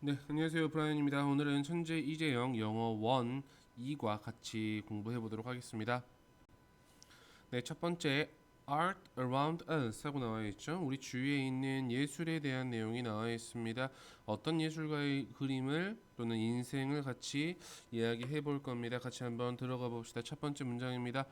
네, 안녕하세요. 브라이언입니다. 오늘은 천재 이재영 영어 1, 2과 같이 공부해 보도록 하겠습니다. 네, 첫 번째 Art around us 하고 나와 있죠. 우리 주위에 있는 예술에 대한 내용이 나와 있습니다. 어떤 예술가의 그림을 또는 인생을 같이 이야기해 볼 겁니다. 같이 한번 들어가 봅시다. 첫 번째 문장입니다.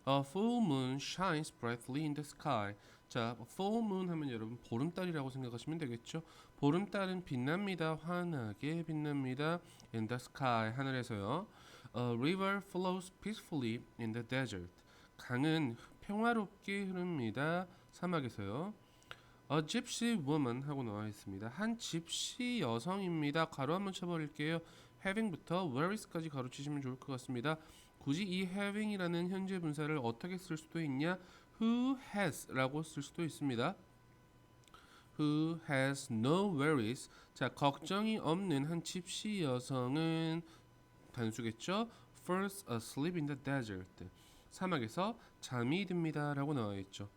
A full moon shines brightly in the sky. 자, full moon 하면 여러분 보름달이라고 생각하시면 되겠죠. 보름달은 빛납니다. 환하게 빛납니다. In the sky 하늘에서요. A river flows peacefully in the desert. 강은 평화롭게 흐릅니다. 사막에서요. A gypsy woman 하고 나와 있습니다. 한 집시 여성입니다. 가로 한번 쳐버릴게요. having부터 where is까지 가로치시면 좋을 것 같습니다. 굳이 이 having이라는 현재 분사를 어떻게 쓸 수도 있냐? Who has 라고 쓸 수도 있습니다. Who has no worries. 자, 걱정이 없는 한 집시 여성은 단수겠죠? Falls asleep in the desert. 사막에서 잠이 듭니다. 라고 나와 있죠.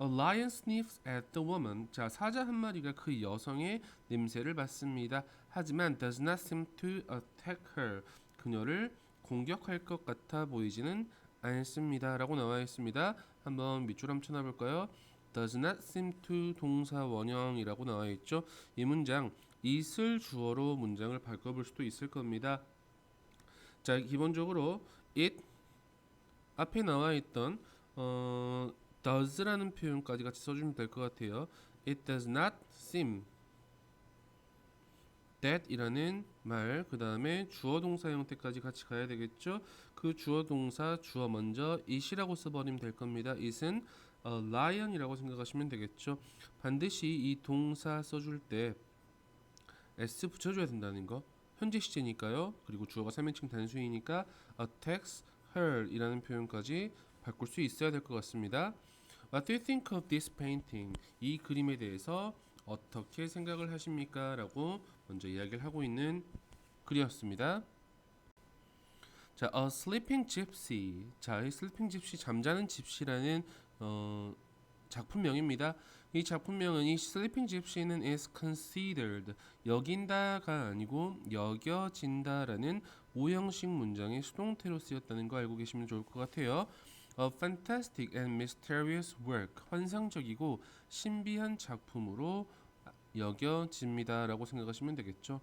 A lion sniffs at the woman. 자, 사자 한 마리가 그 여성의 냄새를 맡습니다. 하지만 does not seem to attack her. 그녀를 공격할 것 같아 보이지는 않습니다. 라고 나와 있습니다. 한번 밑줄 한번 쳐놔볼까요? does not seem to 동사 원형이라고 나와 있죠. 이 문장 it을 주어로 문장을 바꿔볼 수도 있을 겁니다. 자, 기본적으로 it 앞에 나와 있던 does라는 표현까지 같이 써주면 될 것 같아요. It does not seem that 이라는 말, 그 다음에 주어 동사 형태까지 같이 가야 되겠죠. 그 주어 동사 주어 먼저 it이라고 써버리면 될 겁니다. it은 lion이라고 생각하시면 되겠죠. 반드시 이 동사 써줄 때 s 붙여줘야 된다는 거. 현재 시제니까요. 그리고 주어가 3인칭 단수이니까 attacks her 이라는 표현까지 바꿀 수 있어야 될 것 같습니다. What do you think of this painting? 이 그림에 대해서 어떻게 생각을 하십니까? 라고 먼저 이야기를 하고 있는 글이었습니다. 자, A Sleeping Gypsy. 자, 이 Sleeping Gypsy, 잠자는 집시라는 작품명입니다. 이 작품명은 이 Sleeping Gypsy는 is considered 여긴다가 아니고 여겨진다라는 오형식 문장의 수동태로 쓰였다는 거 알고 계시면 좋을 것 같아요. A fantastic and mysterious work 환상적이고 신비한 작품으로 여겨집니다라고 생각하시면 되겠죠.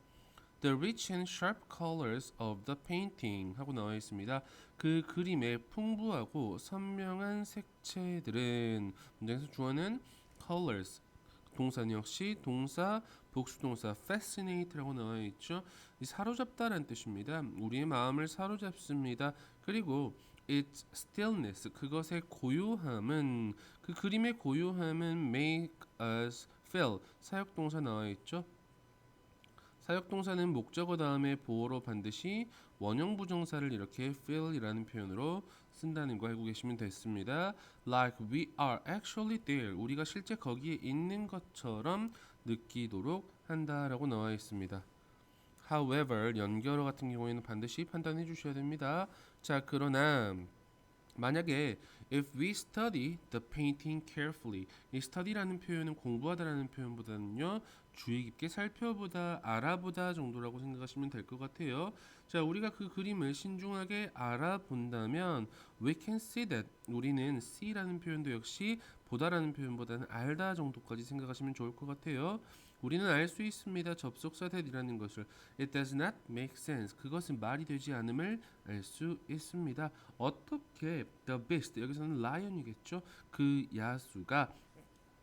The rich and sharp colors of the painting 하고 나와 있습니다. 그 그림의 풍부하고 선명한 색채들은 문장에서 주어는 colors 동사는 역시 동사 복수동사 fascinate라고 나와 있죠. 이 사로잡다라는 뜻입니다. 우리의 마음을 사로잡습니다. 그리고 its stillness 그것의 고요함은 그 그림의 고요함은 make us feel 사역동사 나와 있죠. 사역동사는 목적어 다음에 보어로 반드시 원형 부정사를 이렇게 feel이라는 표현으로 쓴다는 거 알고 계시면 됐습니다. Like we are actually there. 우리가 실제 거기에 있는 것처럼 느끼도록 한다라고 나와 있습니다. However, 연결어 같은 경우에는 반드시 판단해 주셔야 됩니다. 자, 그러나 만약에 if we study the painting carefully 이 study라는 표현은 공부하다라는 표현보다는요 주의 깊게 살펴보다 알아보다 정도라고 생각하시면 될 것 같아요. 자, 우리가 그 그림을 신중하게 알아본다면 we can see that 우리는 see라는 표현도 역시 보다라는 표현보다는 알다 정도까지 생각하시면 좋을 것 같아요. 우리는 알 수 있습니다. 접속사 that이라는 것을 It does not make sense. 그것은 말이 되지 않음을 알 수 있습니다. 어떻게 the beast 여기서는 lion이겠죠. 그 야수가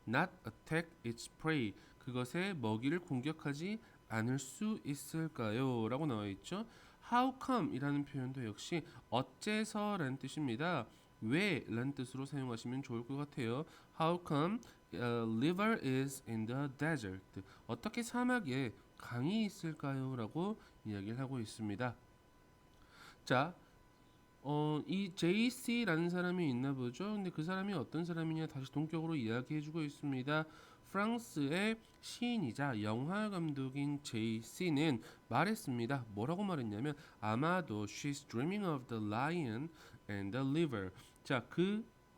not attack its prey 그것의 먹이를 공격하지 않을 수 있을까요? 라고 나와 있죠. How come 이라는 표현도 역시 어째서라는 뜻입니다. 왜 라는 뜻으로 사용하시면 좋을 것 같아요. How come a river is in the desert? 어떻게 사막에 강이 있을까요? 라고 이야기를 하고 있습니다. 자, 이 JC라는 사람이 있나 보죠. 근데 그 사람이 어떤 사람이냐 다시 동격으로 이야기해주고 있습니다. 프랑스의 시인이자 영화 감독인 JC는 말했습니다. 뭐라고 말했냐면 아마도 she's dreaming of the lion and the river. 자,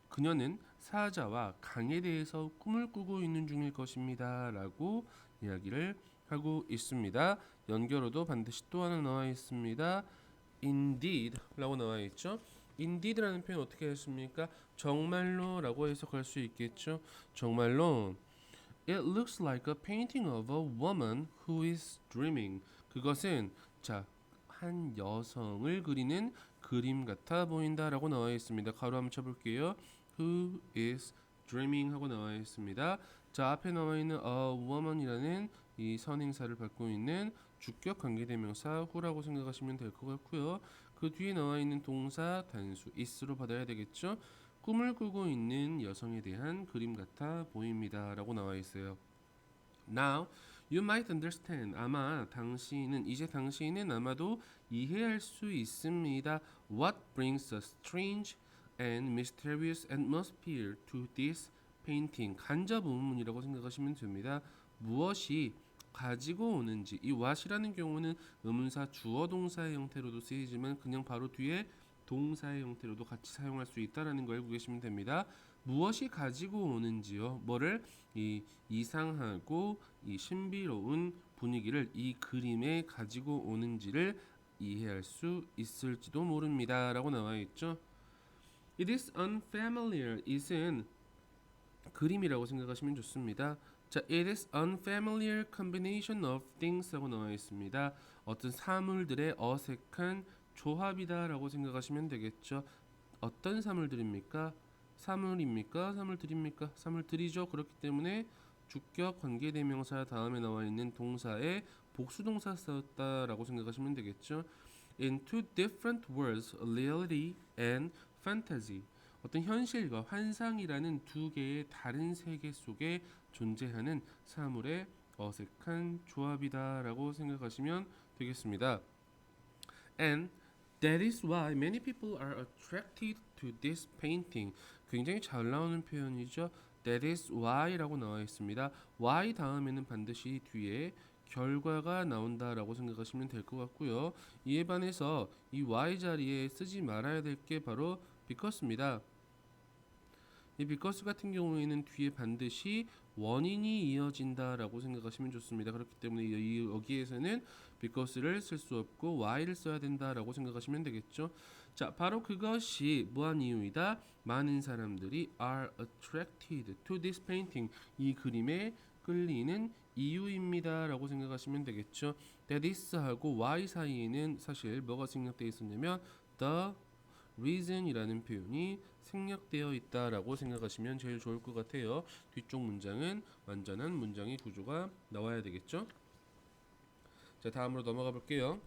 그녀는 사자와 강에 대해서 꿈을 꾸고 있는 중일 것입니다. 라고 이야기를 하고 있습니다. 연결어도 반드시 또 하나 나와 있습니다. Indeed 라고 나와 있죠. Indeed라는 표현 어떻게 했습니까? 정말로 라고 해석할 수 있겠죠. 정말로 It looks like a painting of a woman who is dreaming. 그것은 자, 한 여성을 그리는 그림 같아 보인다라고 나와 있습니다. 가로 한번 쳐볼게요. Who is dreaming 하고 나와 있습니다. 자, 앞에 나와 있는 a woman이라는 이 선행사를 갖고 있는 주격 관계대명사 who라고 생각하시면 될 것 같고요. 그 뒤에 나와 있는 동사 단수 is로 받아야 되겠죠. 꿈을 꾸고 있는 여성에 대한 그림 같아 보입니다 라고 나와 있어요. Now you might understand. 이제 당신은 아마도 이해할 수 있습니다. What brings a strange and mysterious atmosphere to this painting. 간접 의문이라고 생각하시면 됩니다. 무엇이 가지고 오는지. 이 what이라는 경우는 의문사 주어 동사의 형태로도 쓰이지만 그냥 바로 뒤에 동사의 형태로도 같이 사용할 수 있다라는 걸 알고 계시면 됩니다. 무엇이 가지고 오는지요. 뭐를 이 이상하고 이 신비로운 분위기를 이 그림에 가지고 오는지를 이해할 수 있을지도 모릅니다. 라고 나와 있죠. It is unfamiliar. it은 그림이라고 생각하시면 좋습니다. 자, it is unfamiliar combination of things 라고 나와 있습니다. 어떤 사물들의 어색한 조합이다 라고 생각하시면 되겠죠. 어떤 사물들입니까? 사물입니까? 사물들입니까? 사물들이죠. 그렇기 때문에 주격 관계대명사 다음에 나와 있는 동사에 복수동사 썼다라고 생각하시면 되겠죠. In two different worlds, reality and fantasy. 어떤 현실과 환상이라는 두 개의 다른 세계 속에 존재하는 사물의 어색한 조합이다라고 생각하시면 되겠습니다. And that is why many people are attracted to this painting. 굉장히 잘 나오는 표현이죠. That is why라고 나와 있습니다. why 다음에는 반드시 뒤에 결과가 나온다라고 생각하시면 될 것 같고요. 이에 반해서 이 why 자리에 쓰지 말아야 될 게 바로 because입니다. 이 because 같은 경우에는 뒤에 반드시 원인이 이어진다라고 생각하시면 좋습니다. 그렇기 때문에 여기에서는 because를 쓸 수 없고 why를 써야 된다라고 생각하시면 되겠죠. 자, 바로 그것이 무한 이유이다. 많은 사람들이 are attracted to this painting. 이 그림에 끌리는 이유입니다라고 생각하시면 되겠죠. That is하고 why 사이에는 사실 뭐가 생략되어 있었냐면 the reason이라는 표현이 생략되어 있다라고 생각하시면 제일 좋을 것 같아요. 뒤쪽 문장은 완전한 문장의 구조가 나와야 되겠죠. 자, 다음으로 넘어가 볼게요.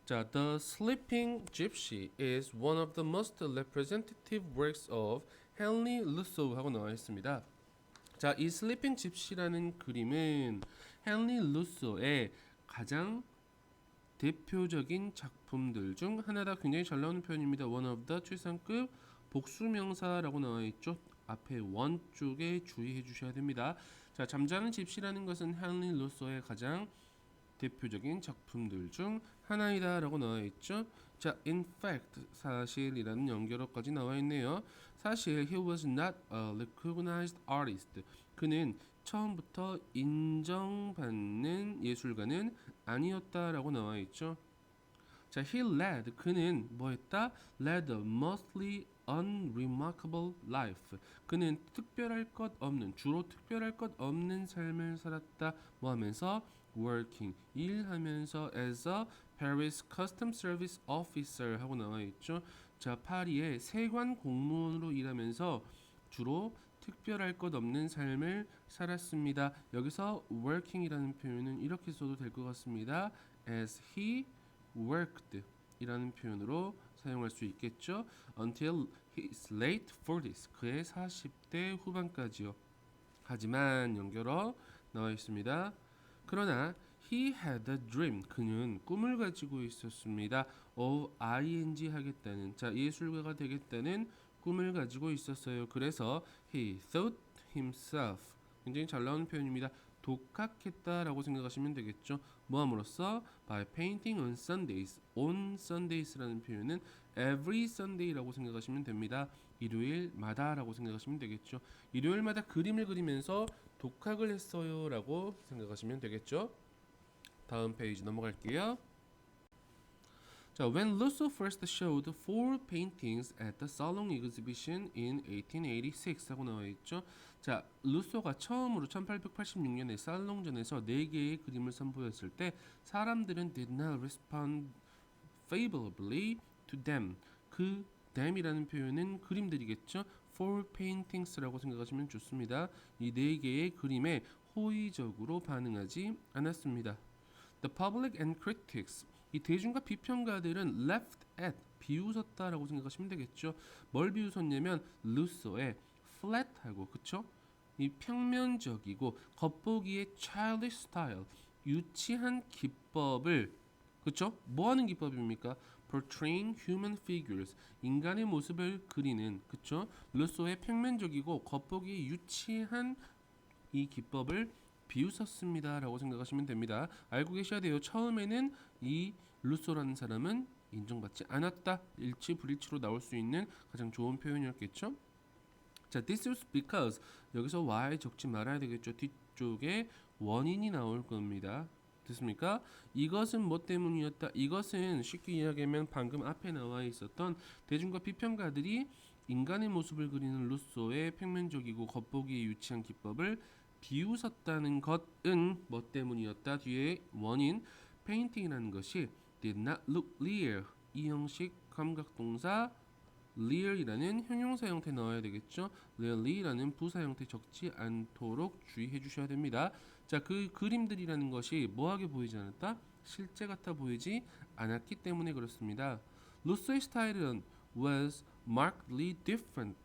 자, The Sleeping Gypsy is one of the most representative works of Henry Lusso 하고 나와 있습니다. 자, 이 Sleeping Gypsy라는 그림은 헨리 루소의 가장 대표적인 작품들 중 하나다. 굉장히 잘 나오는 표현입니다. One of the 최상급 복수명사라고 나와 있죠. 앞에 one 쪽에 주의해 주셔야 됩니다. 자, 잠자는 집시라는 것은 헨리 루소의 가장 대표적인 작품들 중 하나이다라고 나와 있죠. 자, in fact 사실이라는 연결어까지 나와 있네요. 사실 he was not a recognized artist. 그는 처음부터 인정받는 예술가는 아니었다라고 나와 있죠. 자, he led 그는 뭐했다? led a mostly unremarkable life. 그는 특별할 것 없는 주로 특별할 것 없는 삶을 살았다. 뭐 하면서 working 일하면서 as a Paris Custom Service Officer 하고 나와 있죠. 자, 파리의 세관 공무원으로 일하면서 주로 특별할 것 없는 삶을 살았습니다. 여기서 working이라는 표현은 이렇게 써도 될 것 같습니다. As he worked 이라는 표현으로 사용할 수 있겠죠. Until his late 40s 그의 40대 후반까지요. 하지만 연결어 나와 있습니다. 그러나 he had a dream 그는 꿈을 가지고 있었습니다. of ing 하겠다는 자 예술가가 되겠다는 꿈을 가지고 있었어요. 그래서 he thought himself 굉장히 잘 나오는 표현입니다. 독학했다라고 생각하시면 되겠죠. 뭐함으로써 by painting on Sundays. on Sundays라는 표현은 every Sunday라고 생각하시면 됩니다. 일요일마다라고 생각하시면 되겠죠. 일요일마다 그림을 그리면서 독학을 했어요 라고 생각하시면 되겠죠. 다음 페이지 넘어갈게요. 자, when Lusso first showed four paintings at the Salon exhibition in 1886 하고 나와 있죠. 자, 루소가 처음으로 1886년에 살롱전에서 4개의 그림을 선보였을 때 사람들은 did not respond favorably to them. 그 them이라는 표현은 그림들이겠죠. four paintings라고 생각하시면 좋습니다. 이 4개의 그림에 호의적으로 반응하지 않았습니다. The public and critics, 이 대중과 비평가들은 left at, 비웃었다라고 생각하시면 되겠죠. 뭘 비웃었냐면 루소의 flat하고, 그쵸? 이 평면적이고 겉보기에 childish style, 유치한 기법을, 그쵸? 뭐하는 기법입니까? portraying human figures, 인간의 모습을 그리는, 그쵸? 루소의 평면적이고 겉보기에 유치한 이 기법을 비웃었습니다 라고 생각하시면 됩니다. 알고 계셔야 돼요. 처음에는 이 루소라는 사람은 인정받지 않았다, 일치불일치로 나올 수 있는 가장 좋은 표현이었겠죠. 자, this was because, 여기서 why 적지 말아야 되겠죠. 뒤쪽에 원인이 나올 겁니다. 됐습니까? 이것은 뭐 때문이었다. 이것은 쉽게 이야기하면 방금 앞에 나와 있었던 대중과 비평가들이 인간의 모습을 그리는 루소의 평면적이고 겉보기에 유치한 기법을 비웃었다는 것은 뭐 때문이었다. 뒤에 원인, 페인팅이라는 것이 did not look real, 이 형식 감각동사 real이라는 형용사 형태 넣어야 되겠죠. really라는 부사 형태 적지 않도록 주의해 주셔야 됩니다. 자, 그 그림들이라는 것이 뭐하게 보이지 않았다? 실제 같아 보이지 않았기 때문에 그렇습니다. 루소의 스타일은 was markedly different,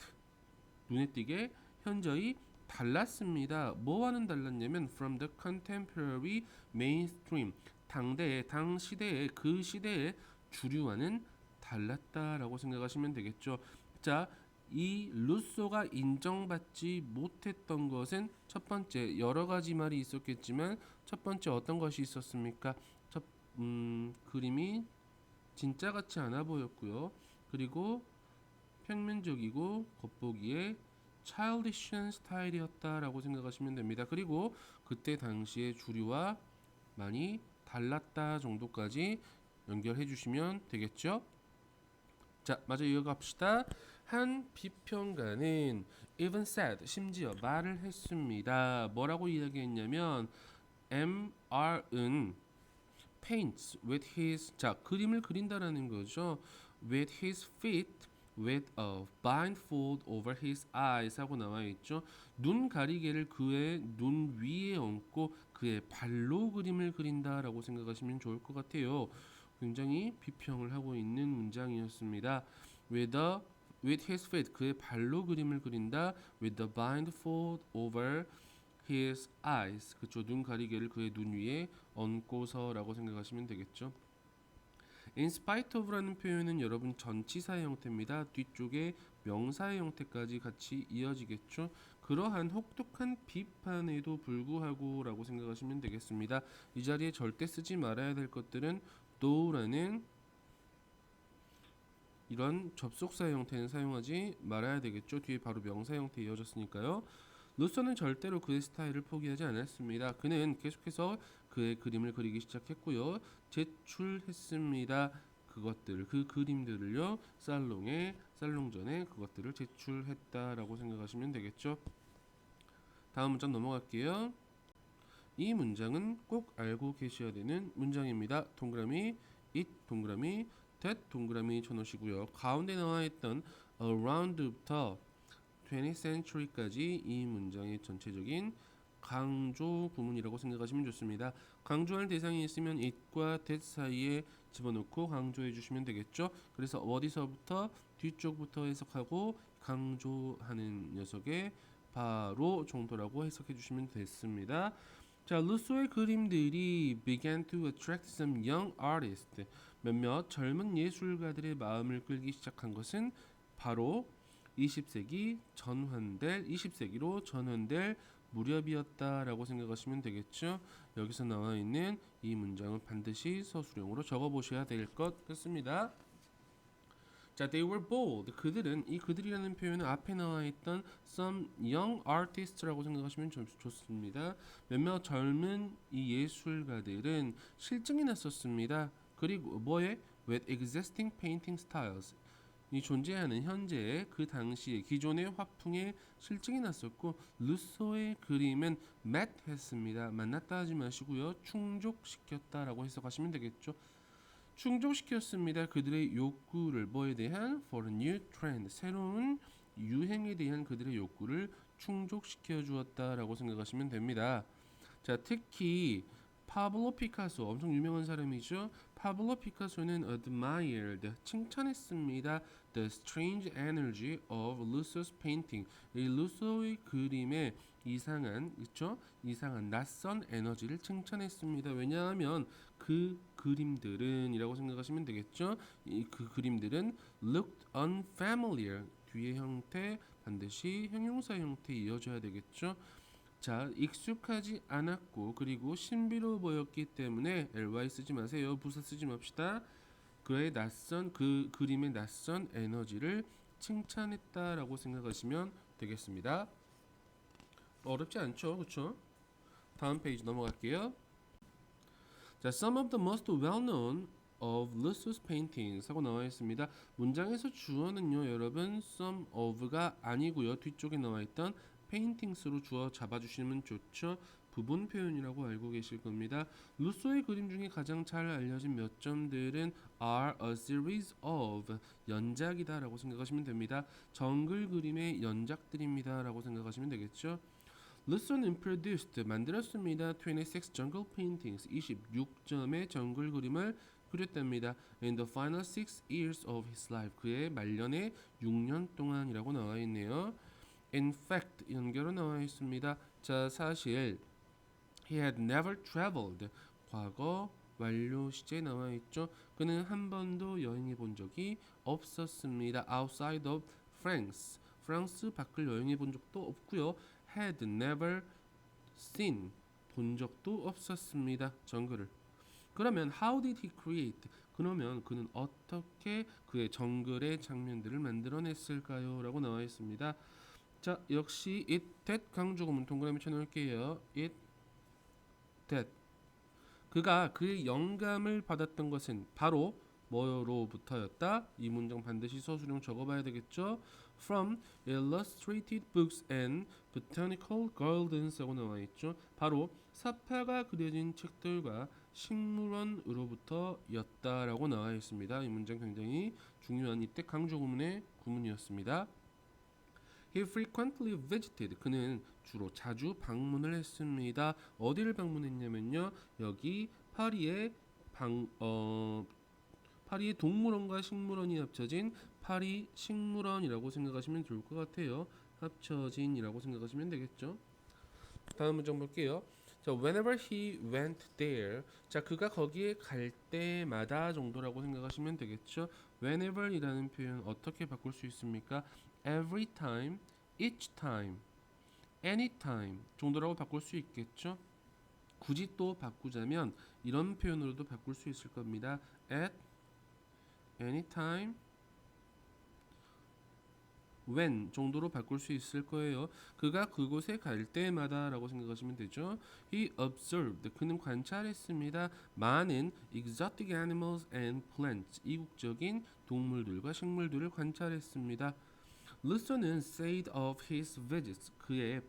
눈에 띄게 현저히 달랐습니다. 뭐와는 달랐냐면 from the contemporary mainstream, 당 시대의, 그 시대의 주류와는 달랐다라고 생각하시면 되겠죠. 자, 이 루소가 인정받지 못했던 것은 첫 번째, 여러 가지 말이 있었겠지만 첫 번째 어떤 것이 있었습니까? 그림이 진짜 같지 않아 보였고요. 그리고 평면적이고 겉보기에 childish한 스타일이었다라고 생각하시면 됩니다. 그리고 그때 당시의 주류와 많이 달랐다 정도까지 연결해 주시면 되겠죠. 자, 마저 이어갑시다. 한 비평가는 even said, 심지어 말을 했습니다. 뭐라고 이야기했냐면 MR은 paints with his, 자, 그림을 그린다라는 거죠. with his feet with a blindfold over his eyes 하고 나와 있죠. 눈 가리개를 그의 눈 위에 얹고 그의 발로 그림을 그린다라고 생각하시면 좋을 것 같아요. 굉장히 비평을 하고 있는 문장이었습니다. with his feet, 그의 발로 그림을 그린다. with the blindfold over his eyes, 그쵸, 눈 가리개를 그의 눈 위에 얹고서라고 생각하시면 되겠죠. in spite of라는 표현은 여러분 전치사의 형태입니다. 뒤쪽에 명사의 형태까지 같이 이어지겠죠. 그러한 혹독한 비판에도 불구하고 라고 생각하시면 되겠습니다. 이 자리에 절대 쓰지 말아야 될 것들은 though라는 이런 접속사 형태는 사용하지 말아야 되겠죠. 뒤에 바로 명사 형태 이어졌으니까요. 루소는 절대로 그의 스타일을 포기하지 않았습니다. 그는 계속해서 그의 그림을 그리기 시작했고요. 제출했습니다. 그것들, 그 그림들을요. 살롱전에 그것들을 제출했다라고 생각하시면 되겠죠. 다음 문장 넘어갈게요. 이 문장은 꼭 알고 계셔야 되는 문장입니다. 동그라미 it, 동그라미 that, 동그라미 쳐놓으시고요. 가운데 나와 있던 around부터 20th century까지 이 문장의 전체적인 강조 구문이라고 생각하시면 좋습니다. 강조할 대상이 있으면 it과 that 사이에 집어넣고 강조해 주시면 되겠죠. 그래서 어디서부터 뒤쪽부터 해석하고 강조하는 녀석의 바로 정도라고 해석해 주시면 됐습니다. 자, 루소의 그림들이 began to attract some young artists, 몇몇 젊은 예술가들의 마음을 끌기 시작한 것은 바로 20세기로 전환될 무렵이었다라고 생각하시면 되겠죠. 여기서 나와 있는 이 문장은 반드시 서술형으로 적어 보셔야 될 것 같습니다. 자, they were bold. 그들은 이 그들이라는 표현은 앞에 나와 있던 some young artist라고 생각하시면 좋습니다. 몇몇 젊은 이 예술가들은 실증이 났었습니다. 그리고 뭐에? with existing painting styles. 이 존재하는 현재의 그 당시의 기존의 화풍에 실증이 났었고 루소의 그림은 met 했습니다. 만났다 하지 마시고요. 충족시켰다라고 해석하시면 되겠죠. 충족시켰습니다. 그들의 욕구를 뭐에 대한 for a new trend 새로운 유행에 대한 그들의 욕구를 충족시켜 주었다라고 생각하시면 됩니다. 자, 특히 파블로 피카소 엄청 유명한 사람이죠. 파블로 피카소는 admired 칭찬했습니다. The strange energy of Luso's painting. 이 루소의 그림의 이상한 그렇죠? 이상한 낯선 에너지를 칭찬했습니다. 왜냐하면 그 그림들은이라고 생각하시면 되겠죠. 그 그림들은 looked unfamiliar. 뒤의 형태 반드시 형용사 형태 이어져야 되겠죠. 자, 익숙하지 않았고 그리고 신비로워 보였기 때문에 ly 쓰지 마세요. 부사 쓰지 맙시다. 그의 낯선 그 그림의 낯선 에너지를 칭찬했다라고 생각하시면 되겠습니다. 어렵지 않죠, 그렇죠? 다음 페이지 넘어갈게요. 자, some of the most well-known of Luso's paintings 하고 나와 있습니다. 문장에서 주어는요, 여러분 some of가 아니고요, 뒤쪽에 나와 있던 paintings로 주어 잡아주시면 좋죠. 부분 표현이라고 알고 계실 겁니다. 루소의 그림 중에 가장 잘 알려진 몇 점들은 are a series of 연작이다라고 생각하시면 됩니다. 정글 그림의 연작들입니다라고 생각하시면 되겠죠. 루소는 produced 만들었습니다. 26 jungle paintings 26점의 정글 그림을 그렸답니다. In the final 6 years of his life 그의 말년의 6년 동안이라고 나와 있네요. In fact 연결로 나와 있습니다. 자, 사실 he had never traveled 과거 완료 시제에 나와 있죠. 그는 한 번도 여행해 본 적이 없었습니다. Outside of France 프랑스 밖을 여행해 본 적도 없고요. Had never seen 본 적도 없었습니다. 정글을. 그러면 how did he create? 그러면 그는 어떻게 그의 정글의 장면들을 만들어냈을까요? 라고 나와 있습니다. 자, 역시 it that 강조구문 동그라미 쳐놓을게요. it that 그가 그의 영감을 받았던 것은 바로 뭐로부터였다? 이 문장 반드시 서술형 적어봐야 되겠죠? From illustrated books and botanical gardens라고 나와 있죠. 바로 사파가 그려진 책들과 식물원으로부터였다라고 나와 있습니다. 이 문장 굉장히 중요한 이때 강조구문의 구문이었습니다. He frequently visited. 그는 주로 자주 방문을 했습니다. 어디를 방문했냐면요. 여기 파리의 동물원과 식물원이 합쳐진 파리 식물원이라고 생각하시면 좋을 것 같아요. 합쳐진이라고 생각하시면 되겠죠. 다음 문장 볼게요. 자, whenever he went there. 자, 그가 거기에 갈 때마다 정도라고 생각하시면 되겠죠. whenever이라는 표현 어떻게 바꿀 수 있습니까? every time, each time, anytime 정도라고 바꿀 수 있겠죠. 굳이 또 바꾸자면 이런 표현으로도 바꿀 수 있을 겁니다. at, anytime, when 정도로 바꿀 수 있을 거예요. 그가 그곳에 갈 때마다라고 생각하시면 되죠. He observed. 그는 관찰했습니다. 많은 exotic animals and plants. 이국적인 동물들과 식물들을 관찰했습니다. 루소는 said of his visits. 그의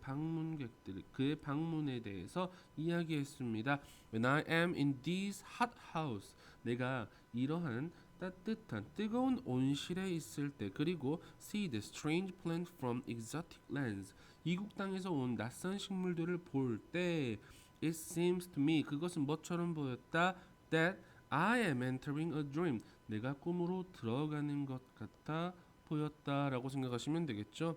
방문에 대해서 이야기했습니다. When I am in this hot house. 내가 이러한 따뜻한 뜨거운 온실에 있을 때 그리고 see the strange plant from exotic lands 이국 땅에서 온 낯선 식물들을 볼 때 it seems to me 그것은 뭐처럼 보였다 that I am entering a dream 내가 꿈으로 들어가는 것 같아 보였다라고 생각하시면 되겠죠.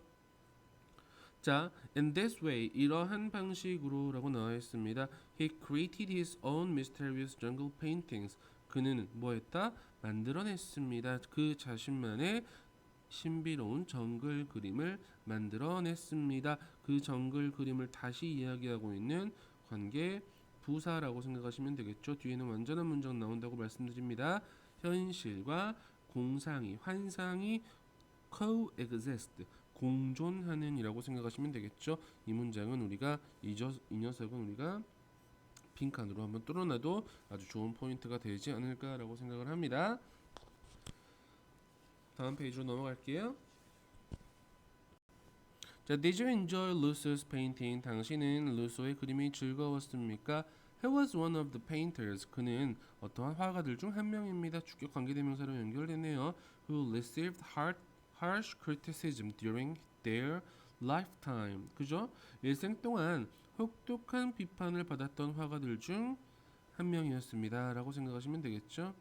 자, in this way 이러한 방식으로라고 나와 있습니다. He created his own mysterious jungle paintings. 그는 뭐했다? 만들어냈습니다. 그 자신만의 신비로운 정글 그림을 만들어냈습니다. 그 정글 그림을 다시 이야기하고 있는 관계 부사라고 생각하시면 되겠죠. 뒤에는 완전한 문장 나온다고 말씀드립니다. 현실과 공상이, 환상이 coexist, 공존하는 이라고 생각하시면 되겠죠. 이 문장은 우리가 이 녀석은 우리가 빈칸으로 한번 뚫어놔도 아주 좋은 포인트가 되지 않을까라고 생각을 합니다. 다음 페이지로 넘어갈게요. 자, Did you enjoy Lusso's painting? 당신은 루소의 그림이 즐거웠습니까? He was one of the painters. 그는 어떠한 화가들 중 한 명입니다. 주격 관계대명사로 연결되네요. Who received harsh criticism during their lifetime. 그죠? 일생 동안 혹독한 비판을 받았던 화가들 중 한 명이었습니다. 라고 생각하시면 되겠죠?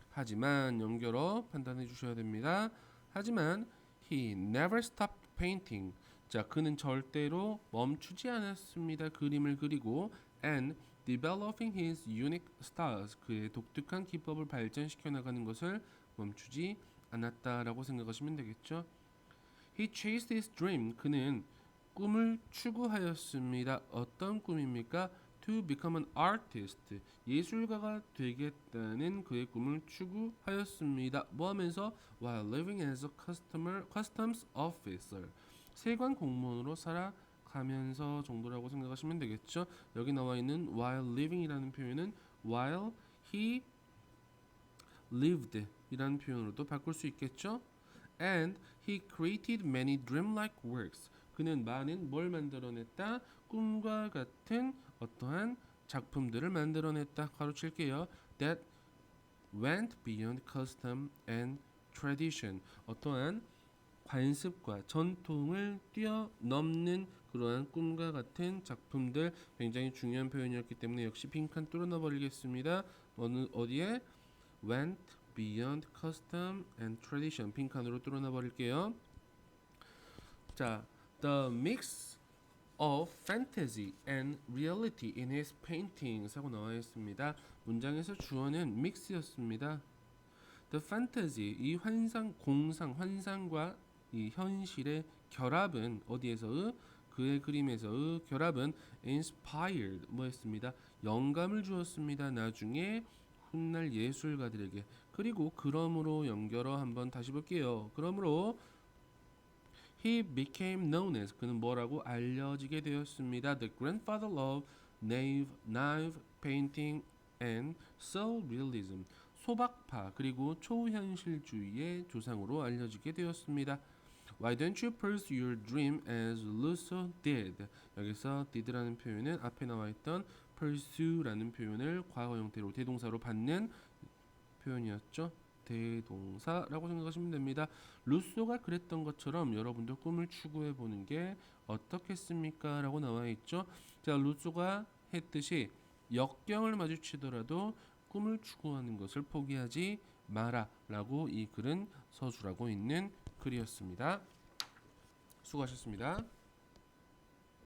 하지만 연결어 판단해 주셔야 됩니다. 하지만 he never stopped painting. 자, 그는 절대로 멈추지 않았습니다. 그림을 그리고 and developing his unique styles. 그의 독특한 기법을 발전시켜 나가는 것을 멈추지 않았다라고 생각하시면 되겠죠. He chased his dream. 그는 꿈을 추구하였습니다. 어떤 꿈입니까? To become an artist. 예술가가 되겠다는 그의 꿈을 추구하였습니다. 뭐 하면서? While living as a customs officer. 세관 공무원으로 살아가면서 정도라고 생각하시면 되겠죠. 여기 나와 있는 while living이라는 표현은 while he lived 이라는 표현으로도 바꿀 수 있겠죠. And he created many dreamlike works. 그는 많은 뭘 만들어냈다? 꿈과 같은 어떠한 작품들을 만들어냈다. 가로칠게요. That went beyond custom and tradition. 어떠한 관습과 전통을 뛰어넘는 그러한 꿈과 같은 작품들, 굉장히 중요한 표현이었기 때문에 역시 빈칸 뚫어놔 버리겠습니다. 어디에? went beyond custom and tradition. 빈칸으로 뚫어놔 버릴게요. 자, the mix of fantasy and reality in his paintings 하고 나와 있습니다. 문장에서 주어는 mix였습니다. The fantasy, 이 환상, 공상, 환상과 이 현실의 결합은 어디에서의? 그의 그림에서의 결합은 inspired, 뭐였습니다? 영감을 주었습니다. 나중에 훗날 예술가들에게. 그리고 그러므로 연결어 한번 다시 볼게요. 그러므로 he became known as, 그는 뭐라고 알려지게 되었습니다. The grandfather of naive painting and surrealism. 소박파 그리고 초현실주의의 조상으로 알려지게 되었습니다. Why don't you pursue your dream as Lusso did? 여기서 did라는 표현은 앞에 나와 있던 pursue라는 표현을 과거 형태로 대동사로 받는 표현이었죠. 대동사라고 생각하시면 됩니다. 루소가 그랬던 것처럼 여러분도 꿈을 추구해 보는 게 어떻겠습니까? 라고 나와 있죠. 자, 루소가 했듯이 역경을 마주치더라도 꿈을 추구하는 것을 포기하지 마라 라고 이 글은 서술하고 있는 글이었습니다. 수고하셨습니다.